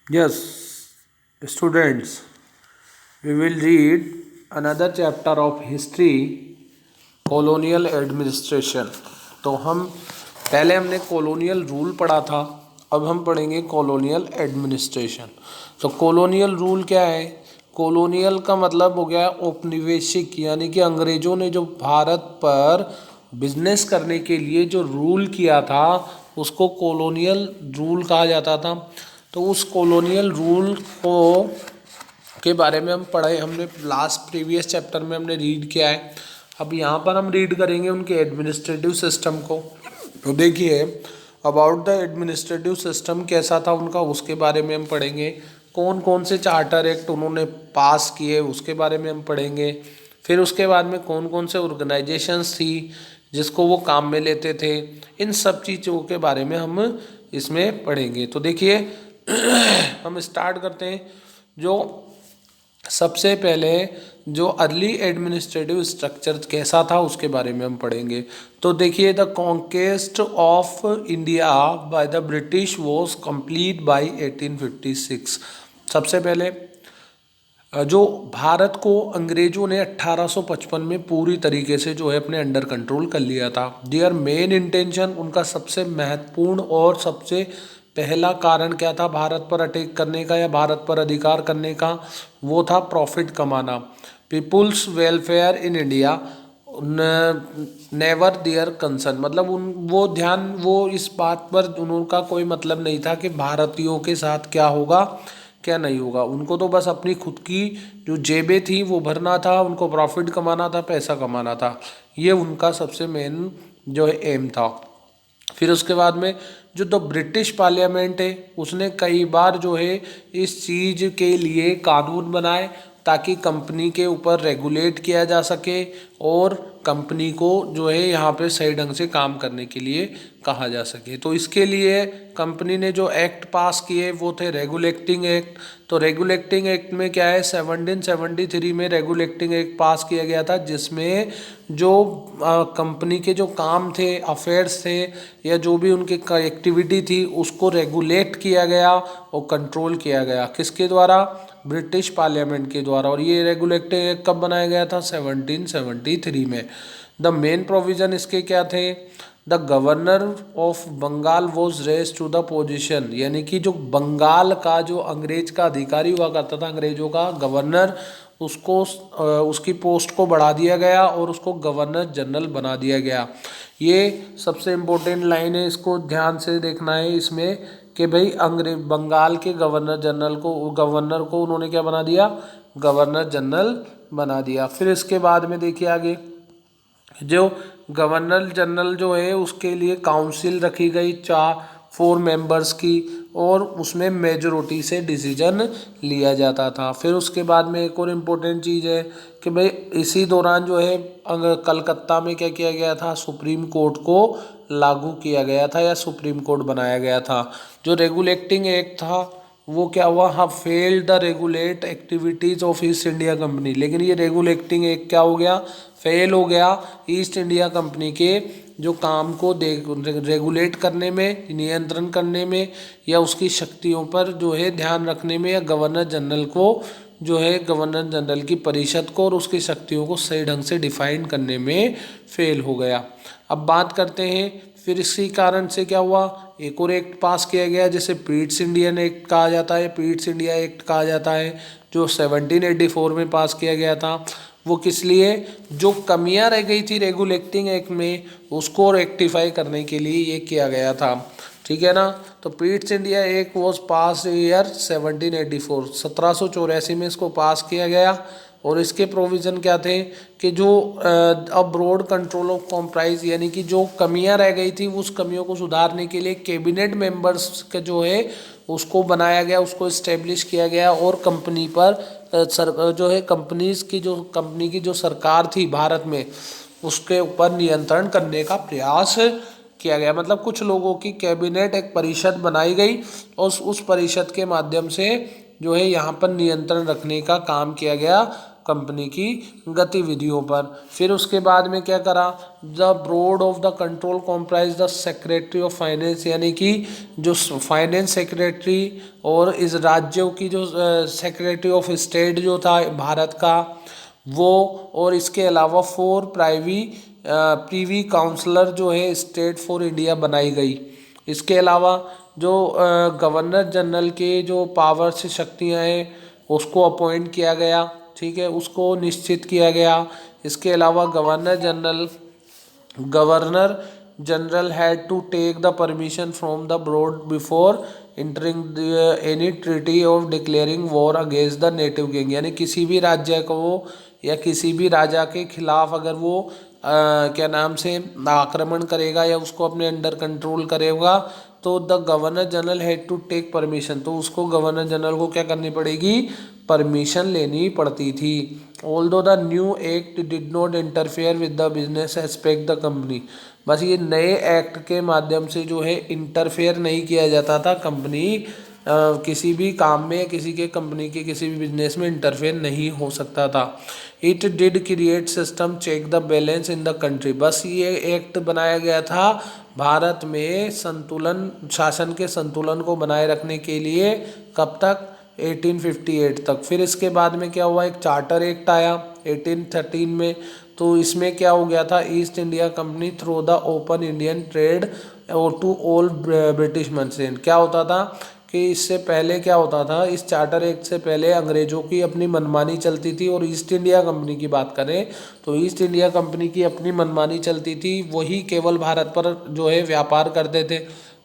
Yes, students, we will read another chapter of history, colonial administration. तो हम पहले हमने कॉलोनियल रूल पढ़ा था, अब हम पढ़ेंगे कॉलोनियल एडमिनिस्ट्रेशन। तो कॉलोनियल रूल क्या है? कॉलोनियल का मतलब हो गया औपनिवेशिक, यानी कि अंग्रेजों ने जो भारत पर बिजनेस करने के लिए जो रूल किया था उसको कॉलोनियल रूल कहा जाता था। तो उस कॉलोनियल रूल को के बारे में हम पढ़े, हमने लास्ट प्रीवियस चैप्टर में हमने रीड किया है। अब यहाँ पर हम रीड करेंगे उनके एडमिनिस्ट्रेटिव सिस्टम को। तो देखिए, अबाउट द एडमिनिस्ट्रेटिव सिस्टम कैसा था उनका, उसके बारे में हम पढ़ेंगे। कौन कौन से चार्टर एक्ट उन्होंने पास किए उसके बारे में हम पढ़ेंगे। फिर उसके बाद में कौन कौन से ऑर्गेनाइजेशंस थी जिसको वो काम में लेते थे, इन सब चीज़ों के बारे में हम इसमें पढ़ेंगे। तो देखिए हम स्टार्ट करते हैं। जो सबसे पहले जो अर्ली एडमिनिस्ट्रेटिव स्ट्रक्चर कैसा था उसके बारे में हम पढ़ेंगे। तो देखिए, the conquest of India by the British was complete bye 1856। सबसे पहले जो भारत को अंग्रेजों ने 1855 में पूरी तरीके से जो है अपने अंडर कंट्रोल कर लिया था। देयर मेन इंटेंशन, उनका सबसे महत्वपूर्ण और सबसे पहला कारण क्या था भारत पर अटैक करने का या भारत पर अधिकार करने का? वो था प्रॉफिट कमाना। People's welfare in India never their concern, मतलब उन वो इस बात पर उनका कोई मतलब नहीं था कि भारतीयों के साथ क्या होगा क्या नहीं होगा। उनको तो बस अपनी खुद की जो जेबें थी वो भरना था, उनको प्रॉफिट कमाना था, पैसा कमाना था। ये उनका सबसे मेन जो है एम था। फिर उसके बाद में जो द ब्रिटिश पार्लियामेंट है उसने कई बार जो है इस चीज़ के लिए कानून बनाए ताकि कंपनी के ऊपर रेगुलेट किया जा सके और कंपनी को जो है यहाँ पे सही ढंग से काम करने के लिए कहा जा सके। तो इसके लिए कंपनी ने जो एक्ट पास किए वो थे रेगुलेटिंग एक्ट। तो रेगुलेटिंग एक्ट में क्या है, 1773 में रेगुलेटिंग एक्ट पास किया गया था जिसमें जो कंपनी के जो काम थे, अफेयर्स थे या जो भी उनकी एक्टिविटी थी उसको रेगुलेट किया गया और कंट्रोल किया गया। किसके द्वारा? ब्रिटिश पार्लियामेंट के द्वारा। और ये रेगुलेटिंग एक्ट कब बनाया गया था? 1773 में। द मेन प्रोविजन इसके क्या थे? The governor of Bengal was raise to the position, यानी कि जो बंगाल का जो अंग्रेज का अधिकारी हुआ करता था, अंग्रेजों का गवर्नर, उसको उसकी पोस्ट को बढ़ा दिया गया और उसको गवर्नर जनरल बना दिया गया। ये सबसे इम्पोर्टेंट लाइन है, इसको ध्यान से देखना है इसमें कि भाई बंगाल के गवर्नर को उन्होंने क्या बना दिया? गवर्नर जनरल बना दिया। फिर इसके बाद में देखिए आगे, जो गवर्नर जनरल जो है उसके लिए काउंसिल रखी गई 4 मेंबर्स की और उसमें मेजोरिटी से डिसीजन लिया जाता था। फिर उसके बाद में एक और इम्पोर्टेंट चीज़ है कि भाई इसी दौरान जो है कलकत्ता में क्या किया गया था? सुप्रीम कोर्ट को लागू किया गया था या सुप्रीम कोर्ट बनाया गया था। जो रेगुलेटिंग एक्ट था वो क्या हुआ? हाँ, failed the regulate activities of east India company. लेकिन ये रेगुलेटिंग एक्ट क्या हो गया? फेल हो गया ईस्ट इंडिया कंपनी के जो काम को रेगुलेट करने में, नियंत्रण करने में या उसकी शक्तियों पर जो है ध्यान रखने में, या गवर्नर जनरल को जो है गवर्नर जनरल की परिषद को और उसकी शक्तियों को सही ढंग से डिफाइन करने में फेल हो गया। अब बात करते हैं फिर इसी कारण से क्या हुआ? एक और एक्ट पास किया गया जिसे पीट्स इंडियन एक्ट कहा जाता है, पीट्स इंडिया एक्ट कहा जाता है, जो 1784 में पास किया गया था। वो किस लिए? जो कमियां रह गई थी रेगुलेटिंग एक्ट में उसको रेक्टिफाई करने के लिए ये किया गया था। ठीक है ना? तो Pitt's India act was pass year 1784, 1784 में इसको पास किया गया। और इसके प्रोविज़न क्या थे कि जो अब ब्रॉड कंट्रोल ऑफ कॉम्प्राइज, यानी कि जो कमियां रह गई थी उस कमियों को सुधारने के लिए कैबिनेट मेंबर्स का जो है उसको बनाया गया, उसको इस्टेब्लिश किया गया और कंपनी पर जो है कंपनी की जो सरकार थी भारत में उसके ऊपर नियंत्रण करने का प्रयास किया गया। मतलब कुछ लोगों की कैबिनेट एक परिषद बनाई गई और उस परिषद के माध्यम से जो है यहाँ पर नियंत्रण रखने का काम किया गया कंपनी की गतिविधियों पर। फिर उसके बाद में क्या करा, the board of the control comprise the secretary of finance, यानी कि जो फाइनेंस सेक्रेटरी और इस राज्यों की जो सेक्रेटरी ऑफ स्टेट जो था भारत का वो, और इसके अलावा 4 प्रीवी काउंसलर जो है स्टेट फॉर इंडिया बनाई गई। इसके अलावा जो गवर्नर जनरल के जो पावर से शक्तियाँ हैं उसको अपॉइंट किया गया, ठीक है, उसको निश्चित किया गया। इसके अलावा governor general had to take the permission from the board before entering any treaty of declaring war against the native king, यानी किसी भी राज्य को या किसी भी राजा के खिलाफ अगर वो क्या नाम से आक्रमण करेगा या उसको अपने अंडर कंट्रोल करेगा तो the governor general had to take permission, तो उसको गवर्नर जनरल को क्या करनी पड़ेगी, परमिशन लेनी पड़ती थी। Although the new act did not interfere with the business aspect the company, बस ये नए एक्ट के माध्यम से जो है इंटरफेयर नहीं किया जाता था, कंपनी किसी भी काम में किसी के कंपनी के किसी भी बिजनेस में इंटरफेयर नहीं हो सकता था। It did create system check the balance in the country, बस ये एक्ट बनाया गया था भारत में संतुलन, शासन के संतुलन को बनाए रखने के लिए। कब तक, 1858 तक। फिर इसके बाद में क्या हुआ, एक चार्टर एक्ट आया 1813 में, तो इसमें क्या हो गया था, east India company through the open Indian trade और टू ऑल ब्रिटिश मर्चेंट। क्या होता था कि इससे पहले क्या होता था, इस चार्टर एक्ट से पहले अंग्रेजों की अपनी मनमानी चलती थी, और ईस्ट इंडिया कंपनी की बात करें तो ईस्ट इंडिया कंपनी की अपनी मनमानी चलती थी, वही केवल भारत पर जो है व्यापार करते थे।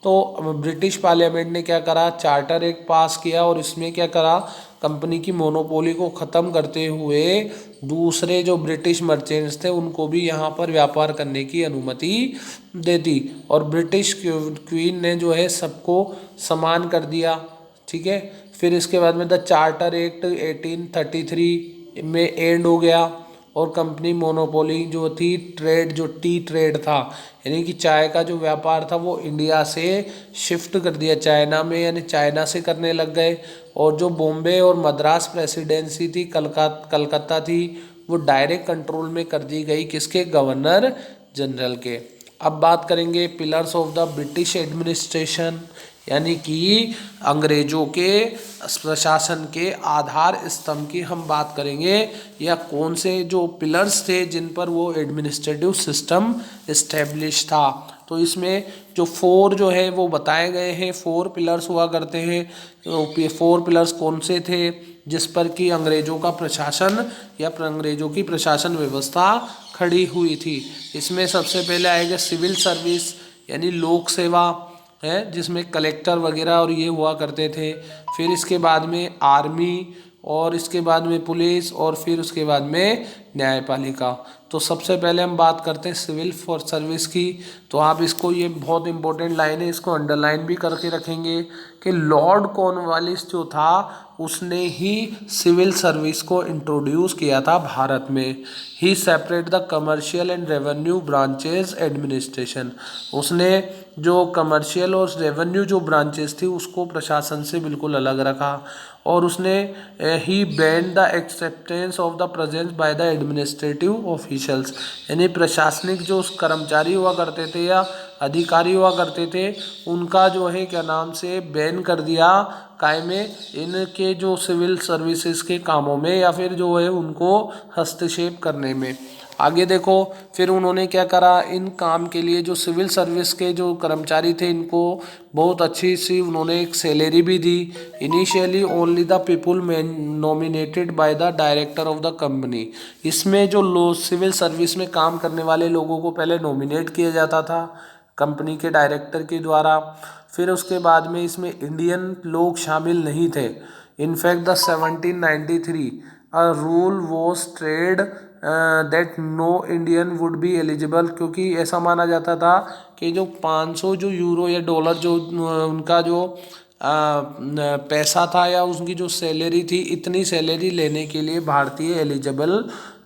तो ब्रिटिश पार्लियामेंट ने क्या करा, चार्टर एक्ट पास किया और इसमें क्या करा, कंपनी की मोनोपोली को ख़त्म करते हुए दूसरे जो ब्रिटिश मर्चेंट्स थे उनको भी यहाँ पर व्यापार करने की अनुमति दे दी, और ब्रिटिश क्वीन ने जो है सबको समान कर दिया, ठीक है। फिर इसके बाद में द चार्टर एक्ट 1833 में एंड हो गया, और कंपनी मोनोपोली जो थी, ट्रेड जो टी ट्रेड था यानी कि चाय का जो व्यापार था वो इंडिया से शिफ्ट कर दिया चाइना में, यानी चाइना से करने लग गए। और जो बॉम्बे और मद्रास प्रेसिडेंसी थी, कलकत्ता थी, वो डायरेक्ट कंट्रोल में कर दी गई किसके, गवर्नर जनरल के। अब बात करेंगे pillars of the British administration, यानी कि अंग्रेजों के प्रशासन के आधार स्तंभ की हम बात करेंगे, या कौन से जो पिलर्स थे जिन पर वो एडमिनिस्ट्रेटिव सिस्टम इस्टेब्लिश था। तो इसमें जो 4 जो है वो बताए गए हैं, 4 पिलर्स हुआ करते हैं। तो 4 पिलर्स कौन से थे जिस पर कि अंग्रेजों का प्रशासन या अंग्रेजों की प्रशासन व्यवस्था खड़ी हुई थी। इसमें सबसे पहले आएगा सिविल सर्विस, यानी लोक सेवा है, जिसमें कलेक्टर वगैरह और ये हुआ करते थे। फिर इसके बाद में आर्मी, और इसके बाद में पुलिस, और फिर उसके बाद में न्यायपालिका। तो सबसे पहले हम बात करते हैं सिविल फॉर सर्विस की। तो आप इसको, ये बहुत इंपॉर्टेंट लाइन है, इसको अंडरलाइन भी करके रखेंगे कि लॉर्ड कॉर्नवालिस जो था उसने ही सिविल सर्विस को इंट्रोड्यूस किया था भारत में। He separate the commercial and revenue branches administration, उसने जो कमर्शियल और रेवेन्यू जो ब्रांचेस थी उसको प्रशासन से बिल्कुल अलग रखा। और उसने ही banned the acceptance of the presents by the administrative officials, यानी प्रशासनिक जो कर्मचारी हुआ करते थे या अधिकारी हुआ करते थे उनका जो है क्या नाम से बैन कर दिया कायमे इनके जो सिविल सर्विसेज के कामों में, या फिर जो है उनको हस्तक्षेप करने में। आगे देखो, फिर उन्होंने क्या करा, इन काम के लिए जो सिविल सर्विस के जो कर्मचारी थे इनको बहुत अच्छी सी उन्होंने एक सैलरी भी दी। Initially only the people nominated by the director of the company, इसमें जो लोग सिविल सर्विस में काम करने वाले लोगों को पहले नॉमिनेट किया जाता था कंपनी के डायरेक्टर के द्वारा। फिर उसके बाद में इसमें इंडियन लोग शामिल नहीं थे। In fact the 1793 a rule was trade that no Indian would be eligible, क्योंकि ऐसा माना जाता था कि जो 500 जो यूरो या डॉलर जो उनका जो पैसा था या उनकी जो सैलरी थी, इतनी सैलरी लेने के लिए भारतीय एलिजिबल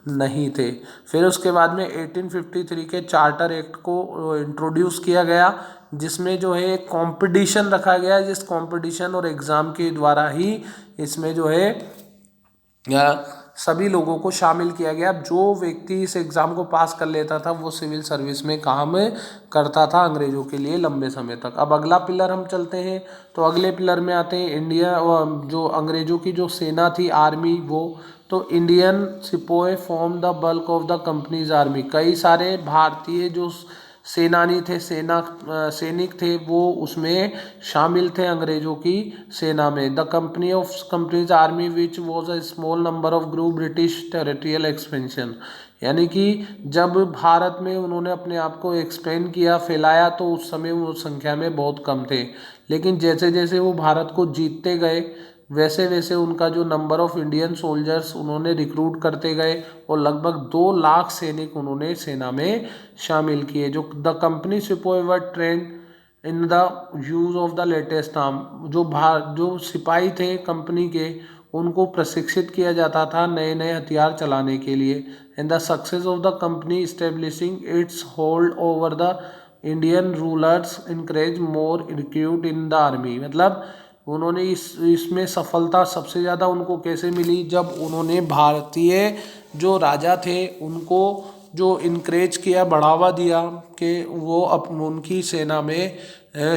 नहीं थे। फिर उसके बाद में 1853 के चार्टर एक्ट को इंट्रोड्यूस किया गया, जिसमें जो है कंपटीशन रखा गया, जिस कंपटीशन और एग्ज़ाम के द्वारा ही इसमें जो है सभी लोगों को शामिल किया गया। अब जो व्यक्ति इस एग्ज़ाम को पास कर लेता था वो सिविल सर्विस में काम करता था अंग्रेज़ों के लिए लंबे समय तक। अब अगला पिलर हम चलते हैं, तो अगले पिलर में आते हैं इंडिया, जो अंग्रेज़ों की जो सेना थी आर्मी, वो तो Indian sepoys form the bulk of the company's army. कई सारे भारतीय जो सेनानी थे, सैनिक थे, वो उसमें शामिल थे अंग्रेजों की सेना में। The company of companies army which was a small number of group British territorial expansion. यानी कि जब भारत में उन्होंने अपने आप को एक्सपेंड किया, फैलाया, तो उस समय वो संख्या में बहुत कम थे। लेकिन जैसे जैसे वो भारत को जीतते गए, वैसे वैसे उनका जो नंबर ऑफ इंडियन सोल्जर्स उन्होंने रिक्रूट करते गए और लगभग 2 लाख सैनिक उन्होंने सेना में शामिल किए। जो the company sipahi were trained in the use of the latest arm. जो सिपाही थे कंपनी के, उनको प्रशिक्षित किया जाता था नए नए हथियार चलाने के लिए। And the success of the company establishing it's hold over the Indian rulers encourage more recruit in the army. मतलब उन्होंने इसमें सफलता सबसे ज़्यादा उनको कैसे मिली, जब उन्होंने भारतीय जो राजा थे उनको जो इनकरेज किया, बढ़ावा दिया कि वो उनकी सेना में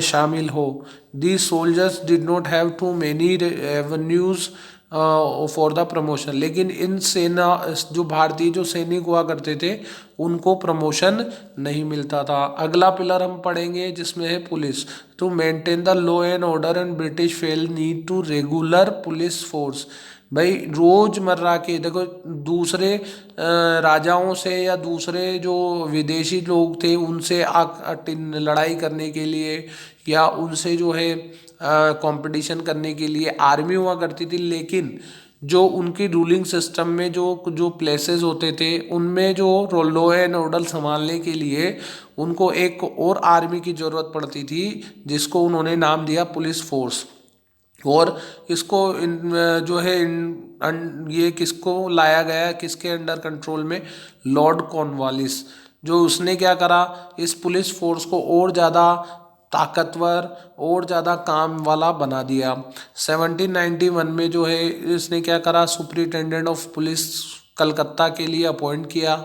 शामिल हो। The soldiers did not have too many avenues for the promotion. लेकिन इन सेना जो भारतीय जो सैनिक हुआ करते थे उनको प्रमोशन नहीं मिलता था। अगला पिलर हम पढ़ेंगे जिसमें है police. To maintain the law and order and British fail need to regular police force. भाई रोजमर्रा के देखो, दूसरे राजाओं से या दूसरे जो विदेशी लोग थे उनसे लड़ाई करने के लिए या उनसे जो है कंपटीशन करने के लिए आर्मी हुआ करती थी। लेकिन जो उनकी रूलिंग सिस्टम में जो जो प्लेसेस होते थे उनमें जो लॉ एंड ऑर्डर संभालने के लिए उनको एक और आर्मी की ज़रूरत पड़ती थी, जिसको उन्होंने नाम दिया पुलिस फोर्स। और इसको जो है ये किसको लाया गया, किसके अंडर कंट्रोल में, लॉर्ड कॉर्नवालिस। जो उसने क्या करा, इस पुलिस फोर्स को और ज़्यादा ताकतवर और ज़्यादा काम वाला बना दिया। 1791 में जो है इसने क्या करा, सुप्रिटेंडेंट ऑफ पुलिस कलकत्ता के लिए अपॉइंट किया।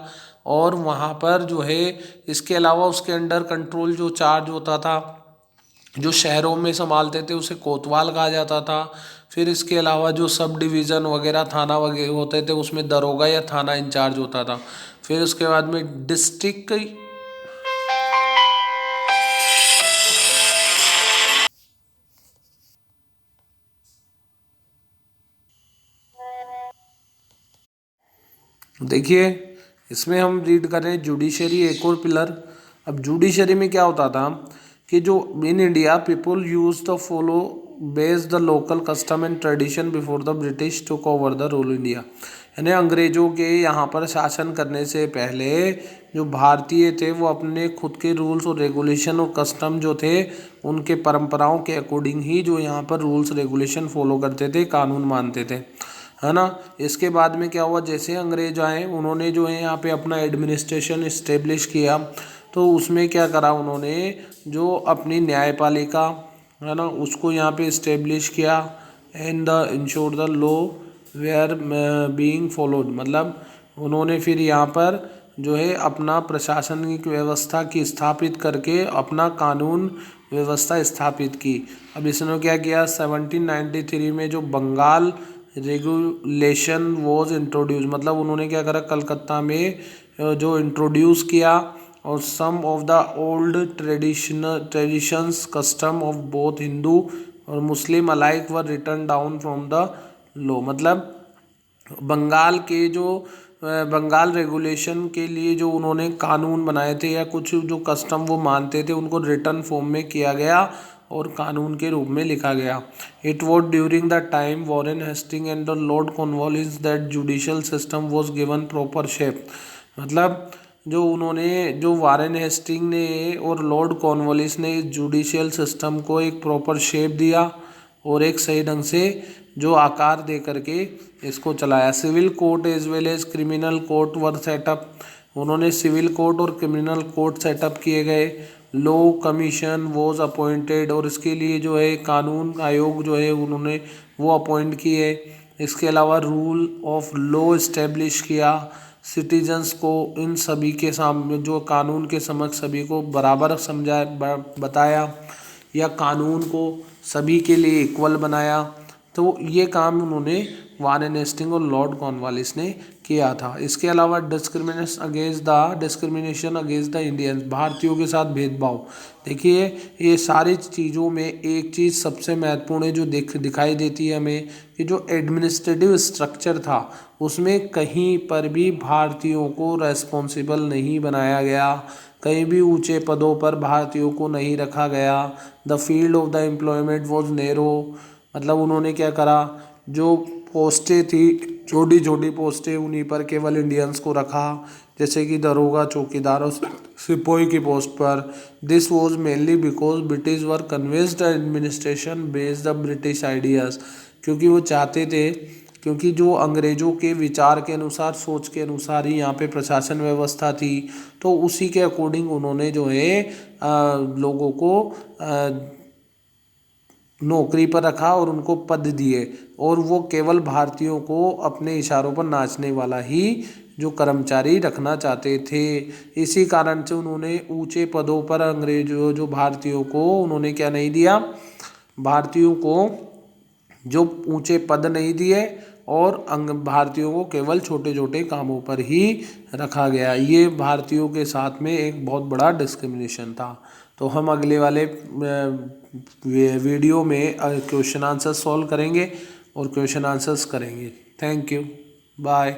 और वहाँ पर जो है इसके अलावा उसके अंडर कंट्रोल जो चार्ज होता था, जो शहरों में संभालते थे, उसे कोतवाल कहा जाता था। फिर इसके अलावा जो सब डिवीज़न वगैरह थाना वगैरह होते थे उसमें दरोगा या थाना इंचार्ज होता था। फिर उसके बाद में डिस्ट्रिक्ट, देखिए इसमें हम रीड कर रहे हैं जुडिशरी, एक और पिलर। अब जुडिशरी में क्या होता था कि जो in India people use the follow base the local custom and tradition before the British took over the rule India. यानी अंग्रेजों के यहाँ पर शासन करने से पहले जो भारतीय थे वो अपने खुद के रूल्स और रेगुलेशन और कस्टम जो थे उनके परंपराओं के अकॉर्डिंग ही जो यहाँ पर रूल्स रेगुलेशन फॉलो करते थे, कानून मानते थे, है ना। इसके बाद में क्या हुआ, जैसे अंग्रेज आए उन्होंने जो है यहाँ पे अपना एडमिनिस्ट्रेशन इस्टेब्लिश किया। तो उसमें क्या करा उन्होंने, जो अपनी न्यायपालिका है ना उसको यहाँ पे इस्टेब्लिश किया। And the ensure the law where being followed. मतलब उन्होंने फिर यहाँ पर जो है अपना प्रशासनिक व्यवस्था की स्थापित करके अपना कानून व्यवस्था स्थापित की। अब इसने क्या किया, 1793 में जो बंगाल रेगुलेशन वॉज इंट्रोड्यूस, मतलब उन्होंने क्या करा, कलकत्ता में जो इंट्रोड्यूस किया। और some of the old traditions custom of both Hindu और Muslim alike were written down from the law. मतलब बंगाल के जो बंगाल रेगुलेशन के लिए जो उन्होंने कानून बनाए थे या कुछ जो कस्टम वो मानते थे उनको रिटर्न फॉर्म में किया गया और कानून के रूप में लिखा गया। It was during the time Warren Hasting and the Lord Cornwallis that judicial system was given proper shape. मतलब जो उन्होंने, जो वारेन हेस्टिंग ने और लॉर्ड कॉर्नवालिस ने इस जुडिशियल सिस्टम को एक प्रॉपर शेप दिया और एक सही ढंग से जो आकार दे करके इसको चलाया। Civil court as well as criminal court were setup. उन्होंने सिविल कोर्ट और क्रिमिनल कोर्ट सेटअप किए गए। लॉ कमीशन वॉज अपॉइंटेड, और इसके लिए जो है कानून आयोग जो है उन्होंने वो अपॉइंट किए। इसके अलावा रूल ऑफ लॉ इस्टेब्लिश किया, सिटीजन्स को इन सभी के सामने जो कानून के समक्ष सभी को बराबर समझाया बताया, या कानून को सभी के लिए इक्वल बनाया। तो ये काम उन्होंने वारेन हेस्टिंग और लॉर्ड कॉर्नवालिस ने किया था। इसके अलावा डिस्क्रिमिनेशन अगेंस्ट द इंडियंस, भारतीयों के साथ भेदभाव। देखिए ये सारी चीज़ों में एक चीज़ सबसे महत्वपूर्ण है जो दिखाई देती है हमें, कि जो एडमिनिस्ट्रेटिव स्ट्रक्चर था उसमें कहीं पर भी भारतीयों को रेस्पॉन्सिबल नहीं बनाया गया, कहीं भी ऊंचे पदों पर भारतीयों को नहीं रखा गया। The field of the employment was narrow, मतलब उन्होंने क्या करा, जो पोस्टें थी छोटी छोटी पोस्टें उन्हीं पर केवल इंडियंस को रखा, जैसे कि दरोगा, चौकीदार और सिपाही की पोस्ट पर। This was mainly because British were convinced administration based the British ideas, क्योंकि वो चाहते थे, क्योंकि जो अंग्रेज़ों के विचार के अनुसार, सोच के अनुसार ही यहाँ पे प्रशासन व्यवस्था थी, तो उसी के अकॉर्डिंग उन्होंने जो है लोगों को नौकरी पर रखा और उनको पद दिए, और वो केवल भारतीयों को अपने इशारों पर नाचने वाला ही जो कर्मचारी रखना चाहते थे। इसी कारण से उन्होंने ऊंचे पदों पर अंग्रेजों जो भारतीयों को उन्होंने क्या नहीं दिया, भारतीयों को जो ऊंचे पद नहीं दिए, और भारतीयों को केवल छोटे छोटे कामों पर ही रखा गया। ये भारतीयों के साथ में एक बहुत बड़ा डिस्क्रिमिनेशन था। तो हम अगले वाले वीडियो में क्वेश्चन आंसर सॉल्व करेंगे और क्वेश्चन आंसर्स करेंगे। Thank you, bye.